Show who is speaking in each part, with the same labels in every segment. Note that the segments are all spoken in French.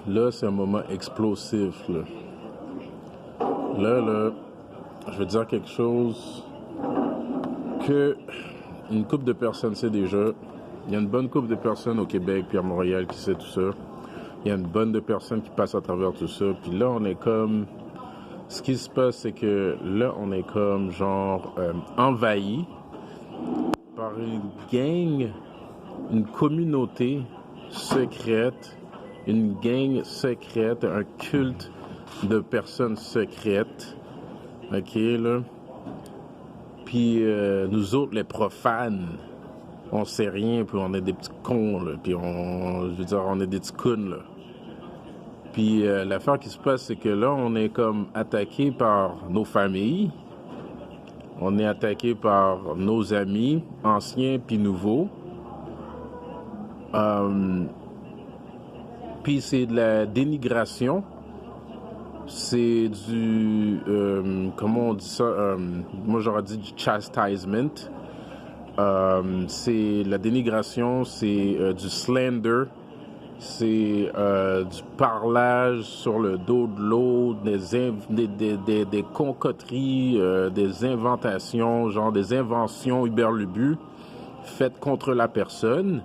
Speaker 1: Là, c'est un moment explosif. Là, je vais dire quelque chose que une couple de personnes sait déjà. Il y a une bonne couple de personnes au Québec puis à Montréal qui sait tout ça. Il y a une bonne de personnes qui passent à travers tout ça. Puis là, on est comme... Ce qui se passe, c'est que là, on est comme genre envahi par une gang, une communauté secrète, une gang secrète, un culte de personnes secrètes. OK, là? Puis nous autres, les profanes, on sait rien, puis on est des petits cons, là. Puis on est des petits cons, là. Puis l'affaire qui se passe, c'est que là, on est comme attaqué par nos familles. On est attaqué par nos amis, anciens puis nouveaux. Puis c'est de la dénigration. C'est du... comment on dit ça? Moi, j'aurais dit du chastisement. C'est la dénigration, c'est du slander. C'est du parlage sur le dos de l'autre, des concoteries, des inventations, genre des inventions uberlubues faites contre la personne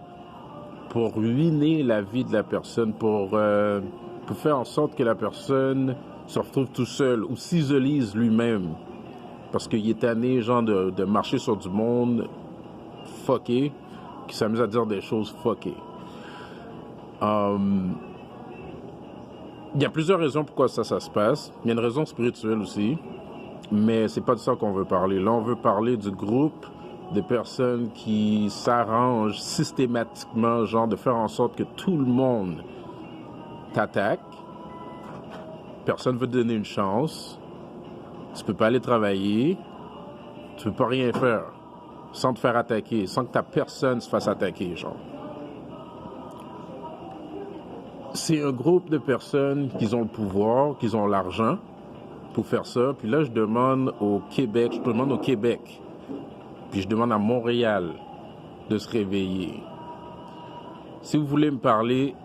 Speaker 1: pour ruiner la vie de la personne, pour faire en sorte que la personne se retrouve tout seul ou s'isolise lui-même. Parce qu'il est tanné, genre, de marcher sur du monde fucké, qui s'amuse à dire des choses fuckées. Il y a plusieurs raisons pourquoi ça se passe. Il y a une raison spirituelle aussi, mais c'est pas de ça qu'on veut parler. Là, on veut parler du groupe des personnes qui s'arrangent systématiquement, genre de faire en sorte que tout le monde t'attaque. Personne veut te donner une chance. Tu peux pas aller travailler. Tu peux pas rien faire sans te faire attaquer, sans que ta personne se fasse attaquer, genre. C'est un groupe de personnes qui ont le pouvoir, qui ont l'argent pour faire ça. Puis là, je demande au Québec, puis je demande à Montréal de se réveiller. Si vous voulez me parler,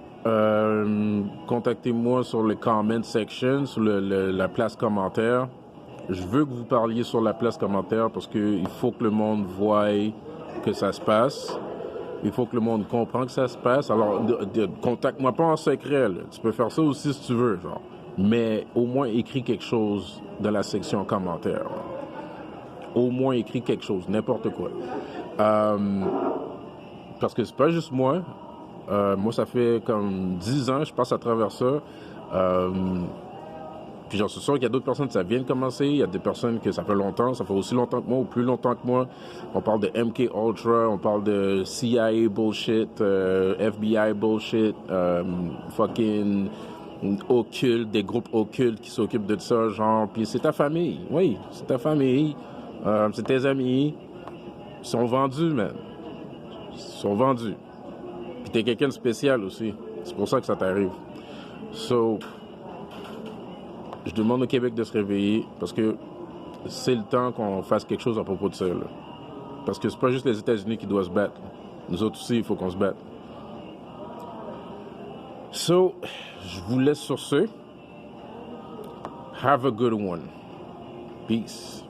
Speaker 1: contactez-moi sur le comment section, sur la place commentaire. Je veux que vous parliez sur la place commentaire parce qu'il faut que le monde voie que ça se passe. Il faut que le monde comprenne que ça se passe. Alors, contacte-moi pas en secret, là. Tu peux faire ça aussi si tu veux, genre. Mais au moins, écris quelque chose dans la section commentaires. Au moins, écris quelque chose, n'importe quoi. Parce que c'est pas juste moi. Moi, ça fait comme 10 ans que je passe à travers ça. Puis j'en suis sûr qu'il y a d'autres personnes que ça vient de commencer. Il y a des personnes que ça fait longtemps, ça fait aussi longtemps que moi ou plus longtemps que moi. On parle de MK Ultra, on parle de CIA bullshit, FBI bullshit, fucking occulte, des groupes occultes qui s'occupent de ça, genre. Puis c'est ta famille, oui, c'est ta famille, c'est tes amis. Ils sont vendus, man. Ils sont vendus. Puis t'es quelqu'un de spécial aussi. C'est pour ça que ça t'arrive. So... Je demande au Québec de se réveiller parce que c'est le temps qu'on fasse quelque chose à propos de ça. Là. Parce que c'est pas juste les États-Unis qui doivent se battre. Nous autres aussi, il faut qu'on se batte. So, je vous laisse sur ce. Have a good one. Peace.